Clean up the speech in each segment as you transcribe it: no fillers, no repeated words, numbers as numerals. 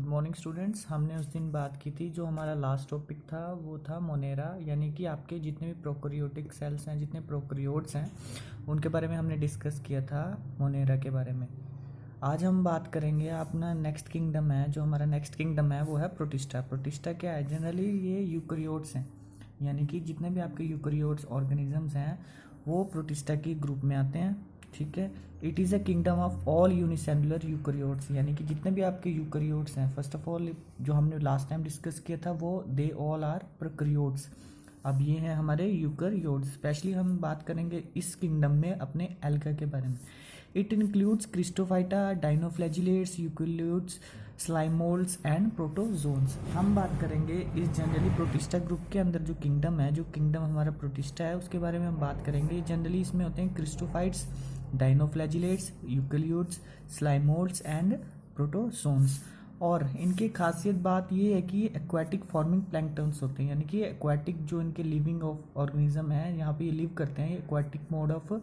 Morning students. हमने उस दिन बात की थी, जो हमारा लास्ट टॉपिक था वो था मोनेरा, यानी कि आपके जितने भी प्रोकैरियोटिक सेल्स हैं, जितने प्रोकैरियोट्स हैं, उनके बारे में हमने डिस्कस किया था मोनेरा के बारे में। आज हम बात करेंगे अपना नेक्स्ट किंगडम है, जो हमारा नेक्स्ट किंगडम है वो है प्रोटिस्टा। प्रोटिस्टा क्या है? जनरली ये यूकैरियोट्स हैं, यानी कि जितने भी आपके यूकैरियोट्स ऑर्गेनिजम्स हैं वो प्रोटिस्टा की ग्रुप में आते हैं। ठीक है। It is a kingdom of all unicellular eukaryotes, यानी कि जितने भी आपके यूकैरियोट्स हैं, फर्स्ट ऑफ ऑल जो हमने लास्ट टाइम डिस्कस किया था वो दे ऑल आर प्रोकैरियोट्स। अब ये हैं हमारे यूकैरियोट्स। स्पेशली हम बात करेंगे इस किंगडम में अपने एल्गा के बारे में। It includes chrysophyta, dinoflagellates, eukaryotes, slime moulds and protozoans. हम बात करेंगे इस जनरली प्रोटिस्टा ग्रुप के अंदर जो किंगडम है, जो किंगडम हमारा प्रोटिस्टा है, उसके बारे में हम बात करेंगे। जनरली इसमें होते हैं क्रिस्टोफाइट्स, dinoflagellates, eukaryotes, slime moulds and protozoans. और इनकी खासियत बात ये है कि एक्वाटिक फॉर्मिंग प्लैंक्टन्स होते हैं, यानी कि एक्वाटिक जो इनके लिविंग ऑफ ऑर्गेनिज्म है, यहाँ पे ये लिव करते हैं, ये एक्वाटिक मोड ऑफ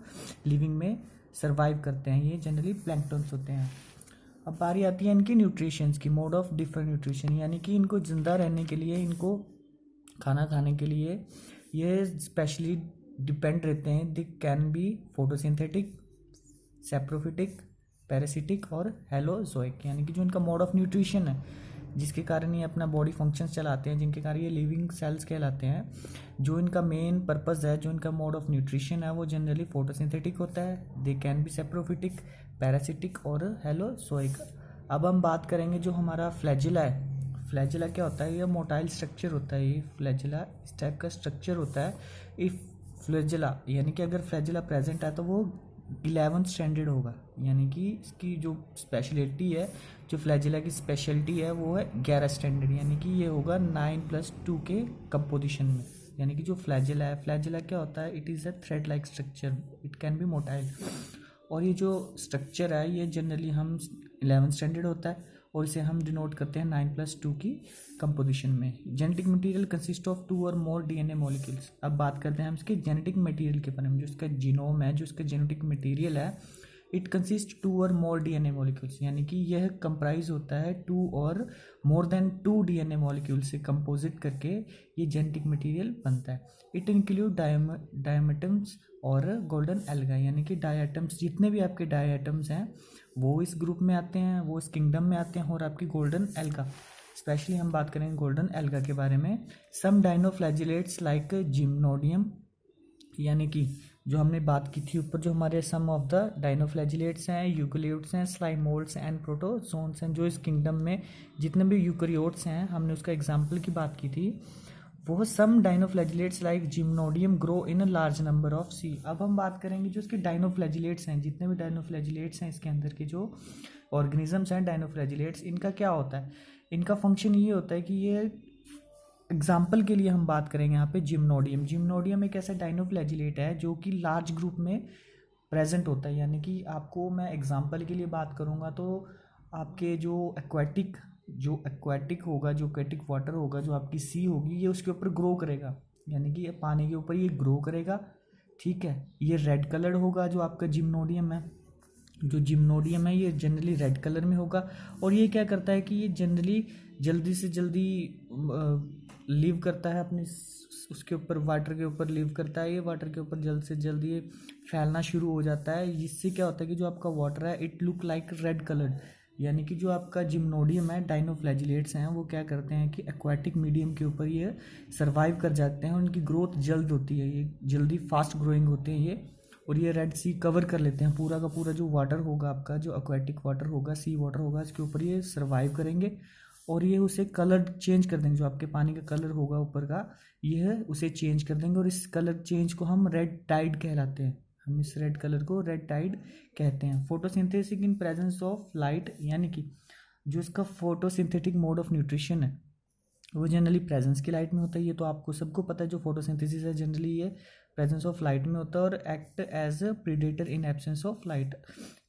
लिविंग में सर्वाइव करते हैं। ये जनरली प्लैंक्टन्स होते हैं। अब बारी आती है इनकी न्यूट्रिशंस की, मोड ऑफ डिफरेंट न्यूट्रिशन, यानी कि इनको जिंदा रहने के लिए, इनको खाना खाने के लिए ये स्पेशली डिपेंड रहते हैं। They can be photosynthetic, saprophytic, parasitic और हेलोजोइक, यानी कि जो इनका मोड ऑफ न्यूट्रिशन है, जिसके कारण ये अपना बॉडी फंक्शंस चलाते हैं, जिनके कारण ये लिविंग सेल्स कहलाते हैं। जो इनका मेन पर्पस है, जो इनका मोड ऑफ न्यूट्रिशन है, वो जनरली फोटोसिंथेटिक होता है। They can be saprophytic, parasitic और हेलोजोइक। अब हम बात करेंगे जो हमारा फ्लैजिला है। फ्लैजिला क्या होता है? ये मोटाइल स्ट्रक्चर होता है। ये फ्लैजिला इस टाइप का स्ट्रक्चर होता है। इफ फ्लैजिला, यानी कि अगर फ्लैजिला प्रेजेंट है तो वो 11th स्टैंडर्ड होगा, यानी कि इसकी जो स्पेशलिटी है, जो फ्लैजिला की स्पेशलिटी है वो है 11 स्टैंडर्ड, यानी कि ये होगा 9+2 के कंपोजिशन में। यानी कि जो फ्लैजिला है, फ्लैजिला क्या होता है? It is a thread like structure, it can be motile. और ये जो स्ट्रक्चर है ये जनरली हम 11th स्टैंडर्ड होता है, और इसे हम डिनोट करते हैं 9+2 की कंपोजिशन में। जेनेटिक मटेरियल कंसिस्ट ऑफ 2 और मोर डीएनए मॉलिक्यूल्स। अब बात करते हैं हम इसके जेनेटिक मटेरियल के बारे में। जो इसका जीनोम है, जो इसका जेनेटिक मटेरियल है, इट कंसिस्ट 2 और मोर डीएनए मॉलिक्यूल्स, यानी कि यह कंप्राइज होता है 2 और मोर देन 2 डीएनए मॉलिक्यूल से कंपोजिट करके ये जेनेटिक मटेरियल बनता है। इट इंक्लूड डायमेटम्स और गोल्डन एल्गा, यानी कि डायटम्स, जितने भी आपके डायटम्स हैं वो इस ग्रुप में आते हैं, वो इस किंगडम में आते हैं। और आपकी गोल्डन एल्गा, स्पेशली हम बात करेंगे गोल्डन एल्गा के बारे में। सम डाइनोफ्लैजिलेट्स लाइक जिम्नोडियम, यानी कि जो हमने बात की थी ऊपर, जो हमारे सम ऑफ द डाइनोफ्लैजिलेट्स हैं, यूकैरियोट्स हैं, स्लाइमोल्ड्स एंड प्रोटोजोन्स हैं, जो इस किंगडम में जितने भी यूकैरियोट्स हैं, हमने उसका एग्जाम्पल की बात की थी। वो some dinoflagellates like gymnodinium grow in a large number of sea. अब हम बात करेंगे जो इसके डाइनोफ्लैजिलेट्स हैं, जितने भी डाइनोफ्लैजिलेट्स हैं इसके अंदर के जो ऑर्गेनिजम्स हैं डाइनोफ्लैजिलेट्स, इनका क्या होता है? इनका फंक्शन ये होता है कि ये, एग्जाम्पल के लिए हम बात करेंगे यहाँ पे जिम्नोडियम। जिम्नोडियम एक ऐसा डाइनोफ्लैजिलेट है जो कि लार्ज ग्रुप में प्रेजेंट होता है, यानी कि आपको मैं एग्जाम्पल के लिए बात करूँगा तो आपके जो एक्वाटिक होगा, जो एक्वाटिक वाटर होगा, जो आपकी सी होगी, ये उसके ऊपर ग्रो करेगा, यानी कि ये पानी के ऊपर ये ग्रो करेगा। ठीक है। ये रेड कलर्ड होगा जो आपका जिम्नोडियम है। जो जिम्नोडियम है ये जनरली रेड कलर में होगा। और ये क्या करता है कि ये जनरली जल्दी से जल्दी लिव करता है अपने उसके ऊपर, वाटर के ऊपर लिव करता है। ये वाटर के ऊपर जल्द से जल्द ये फैलना शुरू हो जाता है। इससे क्या होता है कि जो आपका वाटर है it look like red coloured, यानी कि जो आपका जिम्नोडियम है, डाइनोफ्लैजिलेट्स हैं, वो क्या करते हैं कि एक्वाटिक मीडियम के ऊपर ये सर्वाइव कर जाते हैं। उनकी ग्रोथ जल्द होती है, ये जल्दी फास्ट ग्रोइंग होते हैं ये, और ये रेड सी कवर कर लेते हैं। पूरा का पूरा जो वाटर होगा आपका, जो एक्वाटिक वाटर होगा, सी वाटर होगा, इसके ऊपर ये सर्वाइव करेंगे और ये उसे कलर चेंज कर देंगे। जो आपके पानी का कलर होगा ऊपर का, यह उसे चेंज कर देंगे, और इस कलर चेंज को हम रेड टाइड कहलाते हैं। हम इस रेड कलर को रेड टाइड कहते हैं। Photosynthesis in presence of light, यानी कि जो इसका फोटोसिंथेटिक मोड ऑफ न्यूट्रिशन है वो जनरली प्रेजेंस की लाइट में होता है। ये तो आपको सबको पता है, जो फोटोसिंथेसिस है जनरली ये प्रेजेंस ऑफ लाइट में होता है। और act as a predator in absence of light,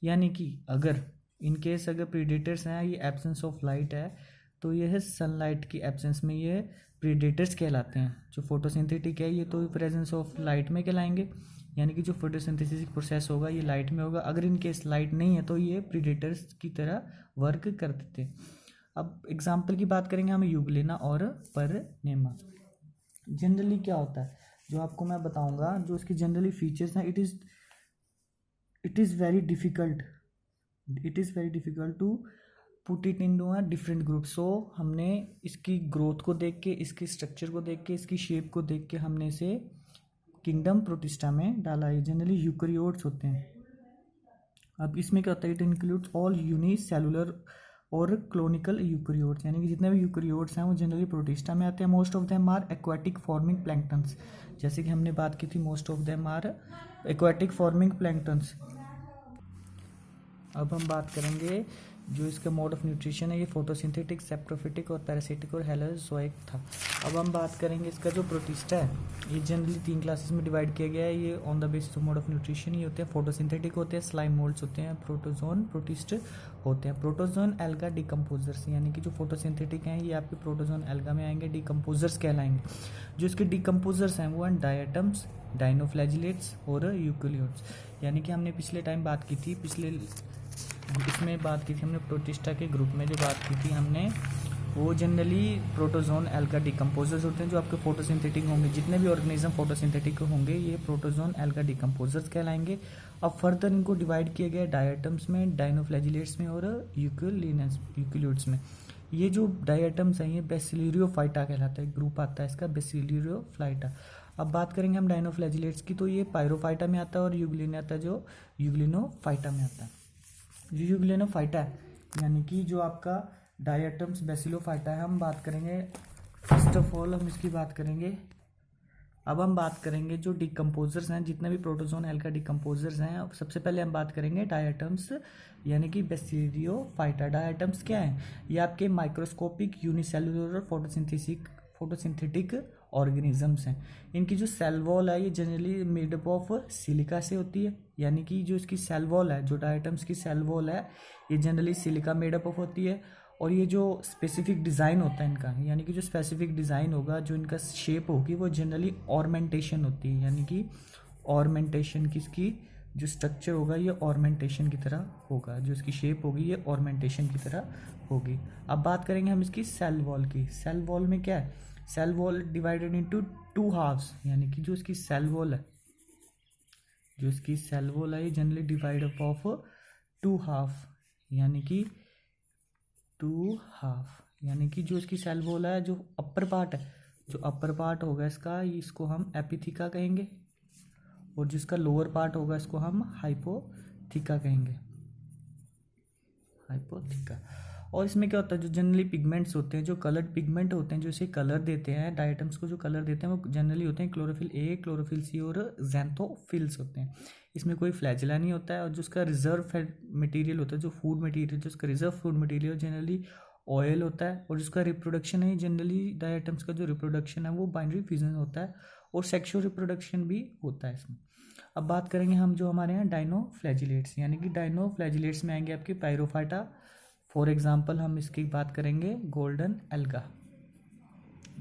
यानी कि अगर इन केस अगर प्रीडेटर्स हैं, ये एब्सेंस ऑफ लाइट है, तो यह सनलाइट की एब्सेंस में ये प्रीडेटर्स कहलाते हैं। जो फोटोसिंथेटिक है ये तो प्रेजेंस ऑफ लाइट में कहलाएंगे, यानी कि जो फोटोसिंथेसिस प्रोसेस होगा ये लाइट में होगा। अगर इन केस लाइट नहीं है तो ये प्रीडेटर्स की तरह वर्क कर देते। अब एग्जाम्पल की बात करेंगे हम यूग्लेना और परनेमा। जनरली क्या होता है जो आपको मैं बताऊंगा, जो इसके जनरली फीचर्स हैं, it is very difficult to put it into a different group. So हमने इसकी ग्रोथ को देख के, इसके स्ट्रक्चर को देख के, इसकी शेप को देख के हमने इसे किंगडम प्रोटिस्टा में डाला है। जनरली यूकैरियोट्स होते हैं। अब इसमें क्या होता है, इट इंक्लूड्स ऑल यूनिसेलुलर और क्लोनिकल यूकैरियोट्स, यानी कि जितने भी यूकैरियोट्स हैं वो जनरली प्रोटिस्टा में आते हैं। Most of them are aquatic forming planktons, जैसे कि हमने बात की थी, most of them are aquatic forming planktons. अब हम बात करेंगे जो इसका मोड ऑफ न्यूट्रिशन है, ये फोटोसिंथेटिक, सेप्रोफिटिक और पैरासिटिक और हेलोजोइक था। अब हम बात करेंगे इसका जो प्रोटिस्टा है, ये जनरली 3 क्लासेस में डिवाइड किया गया है। ये on the basis of mode of nutrition ही होते हैं। फोटोसिंथेटिक होते हैं, स्लाइम मोल्ड्स होते हैं, प्रोटोजोन प्रोटिस्ट होते हैं। प्रोटोजोन एल्गा डिकम्पोजर्स, यानी कि जो फोटोसिंथेटिक हैं ये आपके प्रोटोजोन एल्गा में आएंगे, डिकम्पोजर्स कहलाएंगे। जो इसके डिकम्पोजर्स हैं वो हैं डायटम्स, डाइनोफ्लैजिलेट्स और यूकैरियोट्स। यानी कि हमने पिछले टाइम बात की थी, इसमें बात की थी हमने प्रोटिस्टा के ग्रुप में जो बात की थी हमने, वो जनरली प्रोटोजोन एल्गा डिकम्पोजर्स होते हैं जो आपके फोटोसिंथेटिक होंगे। जितने भी ऑर्गेनिज्म फोटोसिंथेटिक होंगे ये प्रोटोजोन एल्गा डिकम्पोजर्स कहलाएंगे। अब फर्दर इनको डिवाइड किया गया डायटम्स में, डाइनोफ्लैजिलेट्स में और यूकैरियोट्स में। ये जो डायटम्स हैं ये बेसिलियरियोफाइटा कहलाता है, ग्रुप आता है इसका बेसिलियरियोफाइटा। अब बात करेंगे हम डाइनोफ्लैजिलेट्स की, तो ये पायरोफाइटा में आता है, और यूग्लिना आता है जो यूग्लिनोफाइटा में आता है। जो यूग्लिनोफाइटा है यानी कि जो आपका डायटम्स बेसिलोफाइटा है, हम बात करेंगे फर्स्ट ऑफ ऑल हम इसकी बात करेंगे। अब हम बात करेंगे जो डिकम्पोजर्स हैं, जितने भी प्रोटोजोन एल्गा डिकम्पोजर्स हैं। अब सबसे पहले हम बात करेंगे डायटम्स यानी कि बेसिलियोफाइटा। डायटम्स क्या हैं, ये आपके माइक्रोस्कोपिक यूनिसेलुलर फोटोसिंथेटिक ऑर्गेनिजम्स हैं। इनकी जो सेल वॉल है ये जनरली मेडअप ऑफ सिलिका से होती है, यानी कि जो इसकी सेल वॉल है, जो डायटम्स की सेल वॉल है ये जनरली सिलिका मेडअप ऑफ होती है। और ये जो स्पेसिफिक डिज़ाइन होता है इनका, यानी कि जो स्पेसिफिक डिज़ाइन होगा, जो इनका शेप होगी वो जनरली ऑर्मेंटेशन होती है, यानी कि ऑर्मेंटेशन किसकी जो स्ट्रक्चर होगा ये ऑर्मेंटेशन की तरह होगा, जो इसकी शेप होगी ये ऑर्मेंटेशन की तरह होगी। अब बात करेंगे हम इसकी सेल वॉल की। सेल वॉल में क्या है, cell wall divided into 2 halves, यानी कि जो इसकी सेल वॉल है, ये जनरली डिवाइड ऑफ 2 हाफ, यानी कि 2 हाफ, यानी कि जो इसकी सेल वॉल है, जो अपर पार्ट है, जो अपर पार्ट होगा इसका, इसको हम एपिथिका कहेंगे, और जिसका लोअर पार्ट होगा इसको हम हाइपोथिका कहेंगे, हाइपोथिका। और इसमें क्या होता है, जो जनरली पिगमेंट्स होते हैं, जो कलर्ड पिगमेंट होते हैं, जो इसे कलर देते हैं, डायटम्स को जो कलर देते हैं वो जनरली होते हैं क्लोरोफिल ए, क्लोरोफिल सी और ज़ैंथोफिल्स होते हैं। इसमें कोई फ्लैजेला नहीं होता है। और जो उसका रिजर्व मटेरियल होता है, जो फूड मटेरियल, जो उसका reserve food material generally oil होता है। और जिसका रिप्रोडक्शन है, जनरली डायटम्स का जो रिप्रोडक्शन है वो बाइनरी फ्यूजन होता है, और सेक्सुअल रिप्रोडक्शन भी होता है इसमें। अब बात करेंगे हम जो हमारे यहाँ डाइनोफ्लैजिलेट्स, यानी कि डाइनोफ्लैजिलेट्स में आएंगे आपके पायरोफाइटा। फॉर एग्जाम्पल हम इसकी बात करेंगे गोल्डन एल्गा।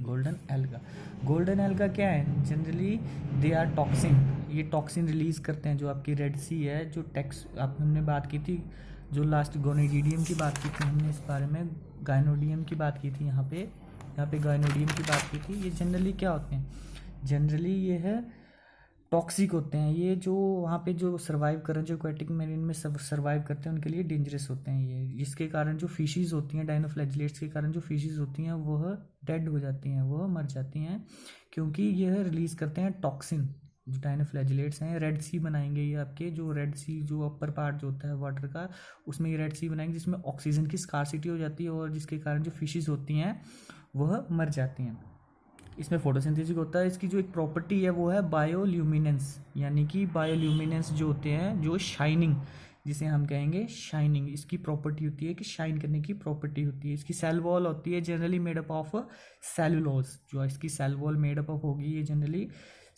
गोल्डन एल्गा क्या है, जनरली दे आर टॉक्सिन, ये टॉक्सिन रिलीज करते हैं। जो आपकी रेड सी है, जो हमने बात की थी, जो लास्ट गोनोडिडियम की बात की थी हमने, इस बारे में गायनोडियम की बात की थी, यहाँ पे गायनोडियम की बात की थी। ये जनरली क्या होते हैं, जनरली ये है टॉक्सिक होते हैं। ये जो वहाँ पे जो सर्वाइव कर रहे हैं, जो एक्वेटिक मेरीन में सर्वाइव करते हैं, उनके लिए डेंजरस होते हैं ये। जिसके कारण जो फिशेस होती हैं, डाइनोफ्लैजिलेट्स के कारण जो फिशेस होती हैं वह डेड हो जाती हैं, वह मर जाती हैं, क्योंकि यह रिलीज़ करते हैं टॉक्सिन। जो डाइनोफ्लैजिलेट्स हैं रेड सी बनाएंगे, ये आपके जो रेड सी जो अपर पार्ट जो होता है वाटर का, उसमें ये रेड सी बनाएंगे, जिसमें ऑक्सीजन की स्कार्सिटी हो जाती है, और जिसके कारण जो फिशेस होती हैं वह मर जाती हैं। इसमें फोटोसिंथेसिस होता है। इसकी जो एक प्रॉपर्टी है वो है बायोल्यूमिनेंस, यानी कि बायोल्यूमिनेंस जो होते हैं, जो शाइनिंग, जिसे हम कहेंगे शाइनिंग, इसकी प्रॉपर्टी होती है कि शाइन करने की प्रॉपर्टी होती है। इसकी सेल वॉल होती है जनरली मेडअप ऑफ सेलुलोज, जो इसकी सेल वॉल मेडअप ऑफ होगी ये जनरली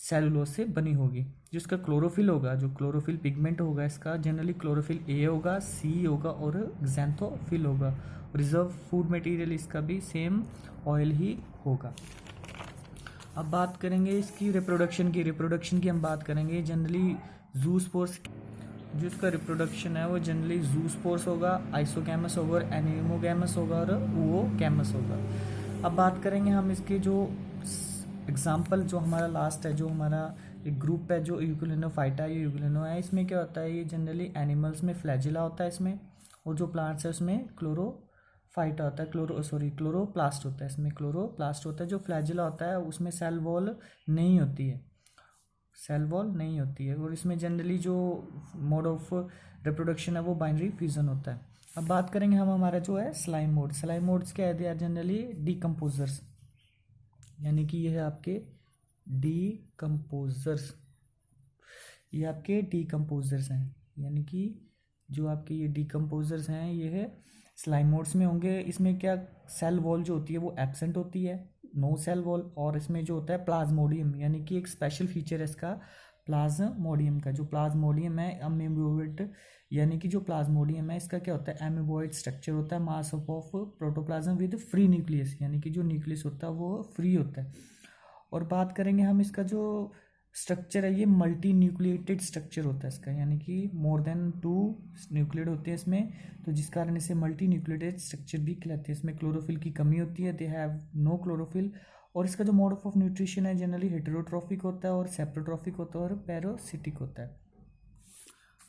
सेलुलोज से बनी होगी। जो इसका क्लोरोफिल होगा, जो क्लोरोफिल पिगमेंट होगा इसका, जनरली क्लोरोफिल ए होगा, सी होगा और ज़ैंथोफिल होगा। रिजर्व फूड मटेरियल इसका भी सेम ऑयल ही होगा। अब बात करेंगे इसकी रिप्रोडक्शन की हम बात करेंगे। जनरली जूस्पोर्स जो इसका रिप्रोडक्शन है वो जनरली जूस्पोर्स होगा, आइसोगैमस होगा, एनिमोगैमस होगा और ओवोगैमस होगा। अब बात करेंगे हम इसके जो एग्जाम्पल, जो हमारा लास्ट है, जो हमारा एक ग्रुप है जो यूग्लिनोफाइटा या यूग्लिनो है, इसमें क्या होता है, ये जनरली एनिमल्स में फ्लैजिला होता है इसमें, और जो प्लांट्स है उसमें क्लोरोफाइटा होता है, क्लोरोप्लास्ट होता है, इसमें क्लोरोप्लास्ट होता है। जो फ्लैजिला होता है उसमें सेल वॉल नहीं होती है, सेल वॉल नहीं होती है, और इसमें जनरली जो मोड ऑफ रिप्रोडक्शन है वो बाइनरी फ्यूजन होता है। अब बात करेंगे हम हमारा जो है स्लाइम मोड। स्लाइम मोड्स क्या है, दे आर जनरली डीकम्पोजर्स, यानी कि ये है आपके डीकम्पोजर्स, ये आपके डीकम्पोजर्स हैं, यानी कि जो आपके ये डीकम्पोजर्स हैं ये है स्लाइम मोड्स में होंगे। इसमें क्या सेल वॉल जो होती है वो एब्सेंट होती है, नो सेल वॉल, और इसमें जो होता है प्लाज्मोडियम, यानी कि एक स्पेशल फीचर है इसका प्लाज्मोडियम का। जो प्लाज्मोडियम है अमीबोइड, यानी कि जो प्लाज्मोडियम है इसका क्या होता है, एमीबोइड स्ट्रक्चर होता है, mass of protoplasm with free nucleus, यानी कि जो न्यूक्लियस होता है वो फ्री होता है। और बात करेंगे हम इसका जो स्ट्रक्चर है, ये मल्टी न्यूक्लिएटेड स्ट्रक्चर होता है इसका, यानी कि मोर देन 2 न्यूक्लियड होते हैं इसमें, तो जिस कारण इसे मल्टी न्यूक्लिएटेड स्ट्रक्चर भी कहलाते हैं। इसमें क्लोरोफिल की कमी होती है, दे हैव नो क्लोरोफिल। और इसका जो मोड ऑफ न्यूट्रिशन है जनरली हेटेरोट्रॉफिक होता है और सेप्रोट्रॉफिक होता है और पैरासिटिक होता है।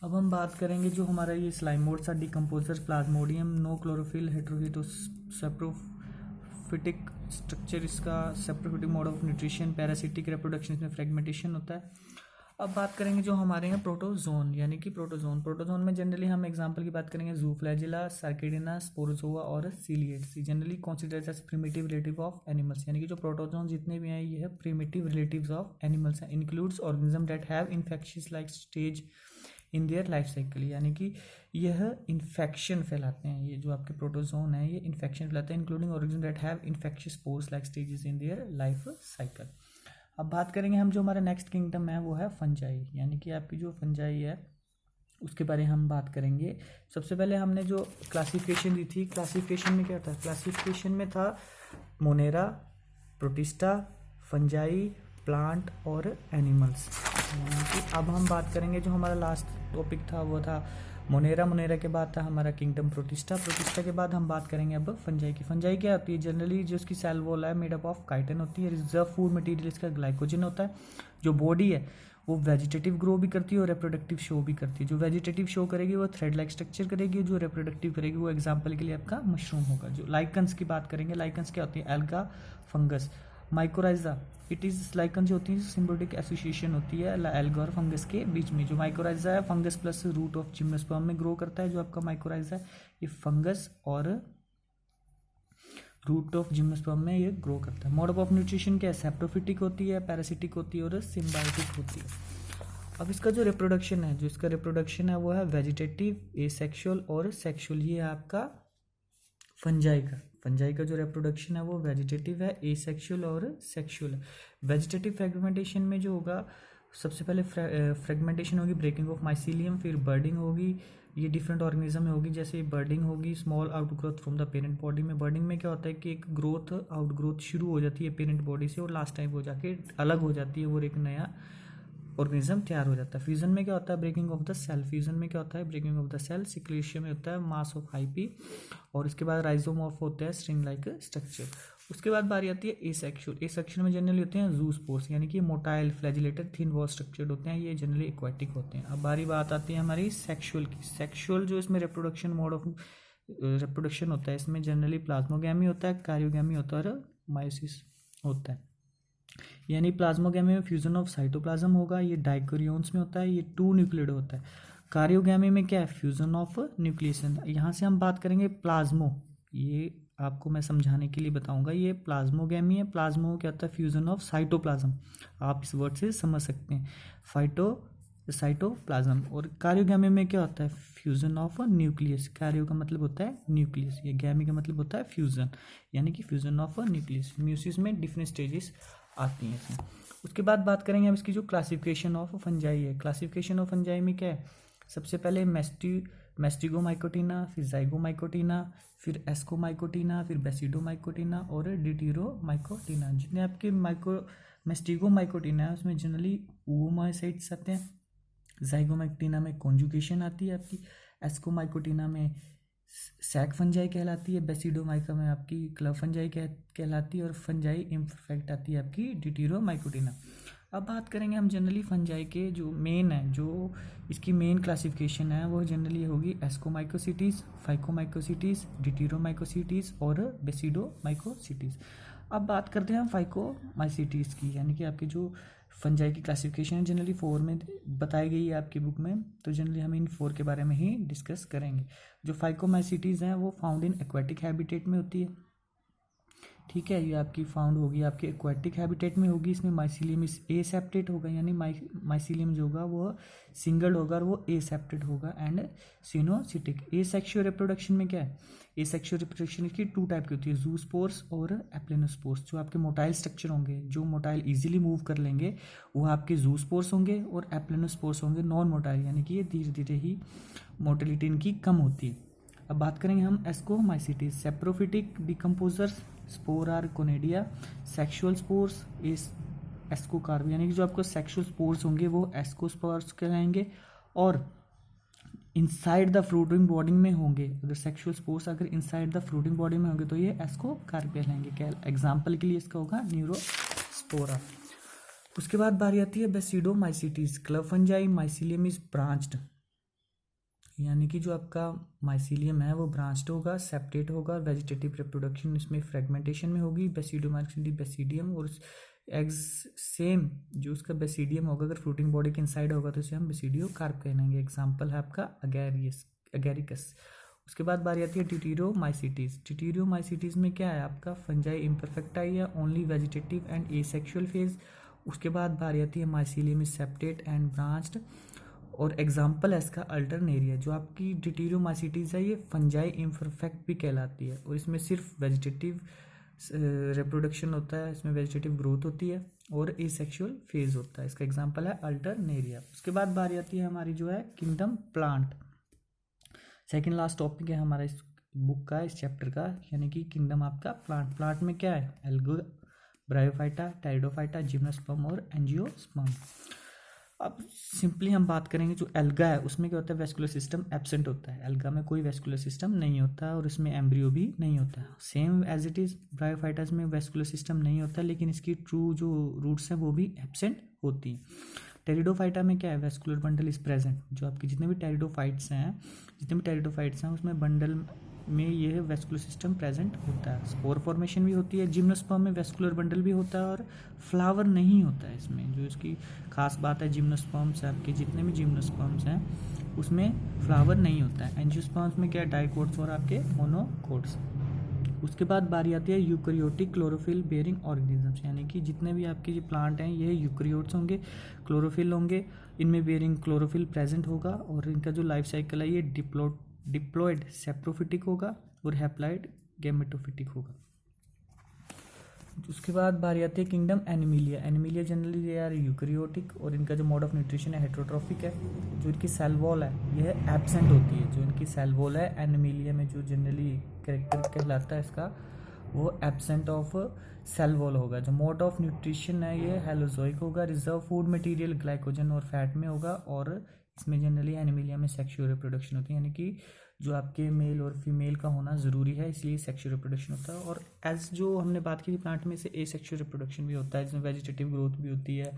अब हम बात करेंगे जो हमारा ये स्लाइम मोड सा decomposer, plasmodium, no chlorophyll, heterotroph, saprophytic structure इसका, saprophytic mode of nutrition, parasitic reproduction, इसमें फ्रेगमेंटेशन होता है। अब बात करेंगे जो हमारे यहाँ प्रोटोजोन, यानी कि प्रोटोजोन में जनरली हम एग्जांपल की बात करेंगे जूफ्लैजिला, सर्केडिना, स्पोरोजोआ और ciliates. Generally considered as primitive relative of animals, यानी कि जो प्रोटोजोन जितने भी हैं ये है प्रिमिटिव रिलेटिव्स ऑफ एनिमल्स हैं। Includes organism that have infectious like stage in their life cycle, यानी कि यह इन्फेक्शन फैलाते हैं, ये जो आपके प्रोटोजोन है ये इन्फेक्शन फैलाते हैं, including organism that have infectious spores like stages in their life cycle. अब बात करेंगे हम जो हमारा नेक्स्ट किंगडम है वो है फंजाई, यानी कि आपकी जो फंजाई है उसके बारे में हम बात करेंगे। सबसे पहले हमने जो क्लासिफिकेशन दी थी, क्लासिफिकेशन में क्या था, क्लासिफिकेशन में था मोनेरा, प्रोटिस्टा, फंजाई, प्लांट और एनिमल्स। अब हम बात करेंगे जो हमारा लास्ट टॉपिक था वो था मोनेरा के बाद था हमारा किंगडम प्रोटिस्टा के बाद हम बात करेंगे अब फंजाई की। फंजाई क्या होती है, जनरली जो उसकी सेल वॉल है मेड अप ऑफ काइटिन होती है, रिजर्व फूड मटेरियल इसका ग्लाइकोजन होता है। जो बॉडी है वो वेजिटेटिव ग्रो भी करती है और रिप्रोडक्टिव शो भी करती है। जो वेजिटेटिव शो करेगी वो थ्रेड लाइक स्ट्रक्चर करेगी, जो रिप्रोडक्टिव करेगी वो एग्जाम्पल के लिए आपका मशरूम होगा। जो लाइकन्स की बात करेंगे, लाइकन्स क्या होती है, alga, fungus, mycorrhiza, it is lichen जो होती है सिम्बियोटिक एसोसिएशन होती है एल्गा और फंगस के बीच में। जो माइकोराइजा है fungus plus root of gymnosperm में ग्रो करता है, जो आपका माइकोराइजा है ये फंगस और रूट ऑफ जिम्नोस्पर्म में ये ग्रो करता है। मोड ऑफ न्यूट्रिशन क्या है, सेप्रोफिटिक होती है, पैरासिटिक होती है और सिम्बायोटिक होती है। अब इसका जो रिप्रोडक्शन है, जो इसका रिप्रोडक्शन है वो है वेजिटेटिव, एसेक्सुअल और सेक्सुअल। ये है आपका फंजाई का जो रिप्रोडक्शन है वो वेजिटेटिव है, एसेक्सुअल और सेक्सुअल है। वेजिटेटिव फ्रेगमेंटेशन में जो होगा सबसे पहले फ्रेगमेंटेशन होगी ब्रेकिंग ऑफ माइसीलियम, फिर बर्डिंग होगी, ये डिफरेंट ऑर्गेनिज्म में होगी। जैसे बर्डिंग होगी small outgrowth from the parent body में। बर्डिंग में क्या होता है कि एक ग्रोथ आउटग्रोथ शुरू हो जाती है पेरेंट बॉडी से और लास्ट टाइम हो जाके अलग हो जाती है और एक नया ऑर्गेनिज्म तैयार हो जाता है। फ्यूजन में क्या होता है, breaking of the cell. Fusion में क्या होता है, ब्रेकिंग ऑफ द सेल। सिक्लेशिया में होता है मास ऑफ हाइपी, और इसके बाद राइजोमॉर्फ होता है स्ट्रिंग लाइक स्ट्रक्चर। उसके बाद बारी आती है एसेक्सुअल। एसेक्सुअल में जनरली होते हैं जूस्पोर्स, यानी कि motile flagellated thin wall structured होते हैं, ये जनरली एक्वाटिक होते हैं। अब बात आती है हमारी सेक्सुअल की। सेक्सुअल जो इसमें रिप्रोडक्शन मोड ऑफ रिप्रोडक्शन होता है, इसमें जनरली प्लाज्मोगैमी होता है, कार्योगैमी होता है और मायोसिस होता है। यानी प्लाज्मोगैमी में फ्यूजन ऑफ साइटोप्लाज्म होगा, ये डाइकोरियोन्स में होता है, ये 2 न्यूक्लियड होता है। कार्योगैमी में क्या है, फ्यूजन ऑफ न्यूक्लियसन। यहाँ से हम बात करेंगे प्लाज्मो, ये आपको मैं समझाने के लिए बताऊंगा। ये प्लाज्मोगैमी है, प्लाज्मो क्या होता है, फ्यूजन ऑफ साइटोप्लाज्म, आप इस वर्ड से समझ सकते हैं, साइटोप्लाज्म। और कार्योगैमी में क्या होता है, फ्यूजन ऑफ न्यूक्लियस। कार्यो का मतलब होता है न्यूक्लियस, ये गैमी का मतलब होता है फ्यूजन, यानी कि फ्यूजन ऑफ न्यूक्लियस। म्यूसिस में डिफरेंट स्टेजेस आती हैं इसमें। उसके बाद बात करेंगे हम इसकी जो क्लासिफिकेशन ऑफ फंजाई है। क्लासिफिकेशन ऑफ फंजाई में क्या है, सबसे पहले मेस्टिगोमाइकोटिना, फिर जाइगोमाइकोटिना, फिर एस्कोमाइकोटिना, फिर बेसिडोमाइकोटिना और डिटीरोमाइकोटिना। जितने आपके मेस्टिगोमाइकोटिना है उसमें जनरली ओओमाइसाइट्स आते हैं, जाइगोमैक्टिना में कॉन्जुगेशन आती है आपकी, एस्कोमाइकोटिना में सैक फंजाई कहलाती है, बेसिडोमाइका में आपकी क्लब फंजाई कहलाती है, और फंजाई इम्परफेक्ट आती है आपकी डिटीरोमाइकोटिना। अब बात करेंगे हम जनरली फंजाई के जो मेन है, जो इसकी मेन क्लासिफिकेशन है वो जनरली होगी एस्कोमाइकोसिटीज़, फाइकोमाइकोसिटीज़, डिटीरोमाइकोसिटीज़ और बेसिडोमाइकोसिटीज़। अब बात करते हैं हम फाइकोमाइसिटीज़ की, यानी कि आपकी जो फंजाई की क्लासिफिकेशन है जनरली 4 में बताई गई है आपकी बुक में, तो जनरली हम इन 4 के बारे में ही डिस्कस करेंगे। जो फाइकोमाइसिटीज़ हैं वो फाउंड इन एक्वेटिक हैबिटेट में होती है, ठीक है, ये आपकी फाउंड होगी आपके एक्वेटिक हैबिटेट में होगी। इसमें माइसीलियम इस ए सेप्टेट होगा, यानी माइसीलियम जो होगा वो सिंगल होगा और वो ए सेप्टेट होगा, एंड सिनोसिटिक। ए सेक्सुअल रिप्रोडक्शन में क्या है, ए सेक्सुअल रिप्रोडक्शन की 2 टाइप की होती है, जूस्पोर्स और एप्लेनोस्पोर्स। जो आपके मोटाइल स्ट्रक्चर होंगे, जो मोटाइल इजीली मूव कर लेंगे, वो आपके जूस्पोर्स होंगे, और एप्लेनोस्पोर्स होंगे नॉन मोटाइल, यानी कि ये धीरे धीरे ही मोटिलिटी इनकी कम होती है। अब बात करेंगे हम ascomycetes, saprophytic decomposers, spore are conidia, sexual spores ascocarp, यानी कि जो आपको सेक्सुअल स्पोर्स होंगे वो एस्कोस्पोर्स कहलाएंगे, और इनसाइड द फ्रूटिंग बॉडी में होंगे, अगर सेक्सुअल स्पोर्स अगर इनसाइड द फ्रूटिंग बॉडी में होंगे तो ये एस्कोकार्प कहलाएंगे। क्या एग्जाम्पल के लिए इसका होगा न्यूरोस्पोरा। उसके बाद बारी आती है basidiomycetes, club fungi, mycelium is branched, यानी कि जो आपका माइसीलियम है वो ब्रांच्ड होगा, सेप्टेट होगा, वेजिटेटिव रिप्रोडक्शन इसमें फ्रेगमेंटेशन में होगी। बेसिडोमाइसिटी बेसिडियम, और एग्स सेम जो उसका बेसिडियम होगा अगर फ्रूटिंग बॉडी के इनसाइड होगा तो इसे हम बेसिडियोकार्प कहेंगे। एग्जांपल है आपका अगैरिकस। उसके बाद बारी आती है टिटीरोमाइसिटीज। टिटीरोमाइसिटीज में क्या है आपका फंजाई इम्परफेक्टा या only vegetative and asexual phase. उसके बाद बारी आती है mycelium is septate and branched, और एग्जाम्पल है इसका अल्टरनेरिया। जो आपकी डिटीरोमाइसिटीज है ये फंजाई इम्परफेक्ट भी कहलाती है, और इसमें सिर्फ वेजिटेटिव रिप्रोडक्शन होता है, इसमें वेजिटेटिव ग्रोथ होती है और एसेक्सुअल फेज होता है। इसका एग्जाम्पल है अल्टरनेरिया। उसके बाद बारी आती है हमारी जो है kingdom plant. Second last topic है हमारा इस बुक का, इस चैप्टर का, यानी कि किंगडम आपका प्लांट। प्लांट में क्या है, एल्गो, ब्रायोफाइटा, टेरिडोफाइटा, जिम्नोस्पर्म और एंजियोस्पर्म। अब सिंपली हम बात करेंगे जो एल्गा है उसमें क्या होता है, वेस्कुलर सिस्टम एब्सेंट होता है। एल्गा में कोई वेस्कुलर सिस्टम नहीं होता और इसमें एम्ब्रियो भी नहीं होता। Same as it is bryophytes में वेस्कुलर सिस्टम नहीं होता, लेकिन इसकी ट्रू जो रूट्स हैं वो भी एब्सेंट होती हैं। टेरिडोफाइटा में क्या है, वेस्कुलर बंडल इज प्रेजेंट। जो आपके जितने भी टेरिडोफाइट्स हैं उसमें बंडल में ये वेस्कुलर सिस्टम प्रेजेंट होता है। स्पोर फॉर्मेशन भी होती है। जिम्नोस्पर्म में वेस्कुलर बंडल भी होता है और फ्लावर नहीं होता है इसमें। जो इसकी खास बात है जिम्नोस्पर्म्स आपके जितने भी जिम्नोस्पर्म्स हैं उसमें फ्लावर नहीं होता है। एंजियोस्पर्म्स में क्या है, डाइकोट्स और आपके मोनोकोट्स। उसके बाद बारी आती है यूकैरियोटिक क्लोरोफिल बेयरिंग ऑर्गेनिजम्स, यानी कि जितने भी आपके जो प्लांट हैं ये यूकैरियोट्स होंगे, क्लोरोफिल होंगे, इनमें बेयरिंग क्लोरोफिल प्रेजेंट होगा, और इनका जो लाइफ साइकिल है ये डिप्लॉयड सेप्रोफिटिक होगा और हैप्लॉयड गैमेटोफिटिक होगा। उसके बाद बारी आती है किंगडम एनिमिलिया। एनिमिलिया जनरली ये आर यूकैरियोटिक, और इनका जो मोड ऑफ न्यूट्रिशन है हेटेरोट्रॉफिक है। जो इनकी सेल वॉल है यह एब्सेंट होती है। जो इनकी सेल वॉल है एनिमिलिया में जो जनरली कैरेक्टर कहलाता है इसका, वो एब्सेंट ऑफ सेल वॉल होगा। जो मोड ऑफ न्यूट्रिशन है ये हेलोजोइक होगा। रिजर्व फूड मटेरियल ग्लाइकोजन और फैट में होगा, और इसमें जनरली एनिमिलिया में सेक्सुअल रिप्रोडक्शन होती है, यानी कि जो आपके मेल और फीमेल का होना ज़रूरी है, इसलिए सेक्सुअल रिप्रोडक्शन होता है। और एज जो हमने बात की थी प्लांट में से एसेक्सुअल रिप्रोडक्शन भी होता है, जिसमें वेजिटेटिव ग्रोथ भी होती है,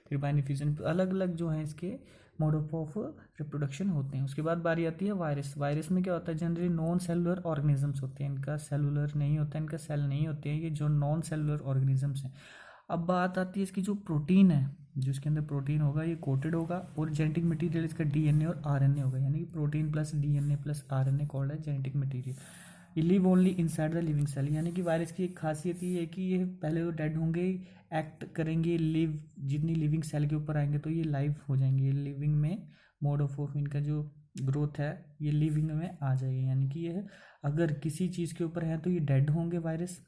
फिर बाइनिफ्यूजन, अलग अलग जो हैं इसके मोड ऑफ रिप्रोडक्शन होते हैं। उसके बाद बारी आती है वायरस। वायरस में क्या होता है, जनरली नॉन सेलुलर ऑर्गेनिजम्स होते हैं। इनका सेलुलर नहीं होता है, इनका सेल नहीं होते हैं, ये जो नॉन सेलुलर ऑर्गेनिजम्स हैं। अब बात आती है इसकी जो प्रोटीन है, जो इसके अंदर प्रोटीन होगा ये कोटेड होगा, और जेनेटिक मटेरियल इसका डीएनए और आरएनए होगा, यानी कि protein plus DNA plus RNA called है जेनेटिक मटेरियल। ये live only inside the living cell, यानी कि वायरस की एक खासियत ये है कि ये पहले वो डेड होंगे, एक्ट करेंगे, लिव जितनी लिविंग सेल के ऊपर आएंगे तो ये लाइव हो जाएंगे। लिविंग में मोड ऑफ इनका जो ग्रोथ है ये लिविंग में आ जाएगी, यानी कि यह अगर किसी चीज़ के ऊपर है तो ये डेड होंगे वायरस,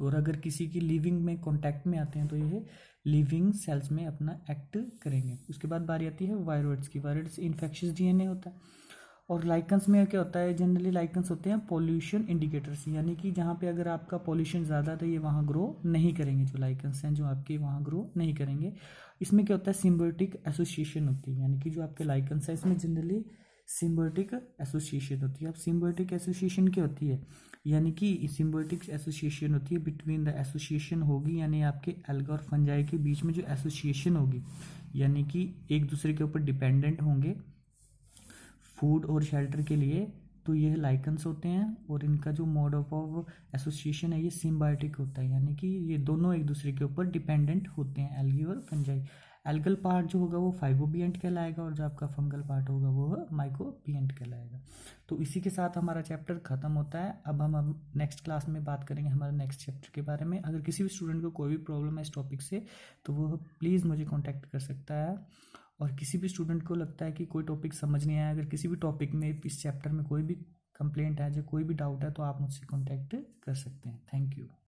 और अगर किसी की लिविंग में कांटेक्ट में आते हैं तो ये लिविंग सेल्स में अपना एक्ट करेंगे। उसके बाद बारी आती है वायरोइड्स की। वायरोइड्स इन्फेक्शियस डीएनए होता है, और लाइकन्स में क्या होता है, जनरली लाइकन्स होते हैं पॉल्यूशन इंडिकेटर्स, यानी कि जहाँ पे अगर आपका पॉल्यूशन ज़्यादा तो ये वहाँ ग्रो नहीं करेंगे, जो लाइकन्स हैं जो आपके वहाँ ग्रो नहीं करेंगे। इसमें क्या होता है, सिम्बायोटिक एसोसिएशन होती है, यानी कि जो आपके लाइकन्स है इसमें जनरली सिम्बायोटिक एसोसिएशन होती है। अब सिम्बायोटिक एसोसिएशन क्या होती है, यानी कि सिम्बायोटिक एसोसिएशन होती है बिटवीन द एसोसिएशन होगी, यानी आपके एल्गा और फंजाई के बीच में जो एसोसिएशन होगी, यानी कि एक दूसरे के ऊपर डिपेंडेंट होंगे फूड और शेल्टर के लिए, तो ये लाइकन्स होते हैं। और इनका जो मोड ऑफ एसोसिएशन है ये सिम्बायोटिक होता है, यानी कि ये दोनों एक दूसरे के ऊपर डिपेंडेंट होते हैं, एल्गी और फंजाई। एल्गल पार्ट जो होगा वो फाइबोबिएंट कहलाएगा और जो आपका फंगल पार्ट होगा वो माइकोबिएंट कहलाएगा। तो इसी के साथ हमारा चैप्टर ख़त्म होता है। अब नेक्स्ट क्लास में बात करेंगे हमारे नेक्स्ट चैप्टर के बारे में। अगर किसी भी स्टूडेंट को कोई भी प्रॉब्लम है इस टॉपिक से तो वो प्लीज़ मुझे कॉन्टैक्ट कर सकता है। और किसी भी स्टूडेंट को लगता है कि कोई टॉपिक समझ नहीं आया, अगर किसी भी टॉपिक में इस चैप्टर में कोई भी कंप्लेंट है या कोई भी डाउट है तो आप मुझसे कॉन्टैक्ट कर सकते हैं। Thank you.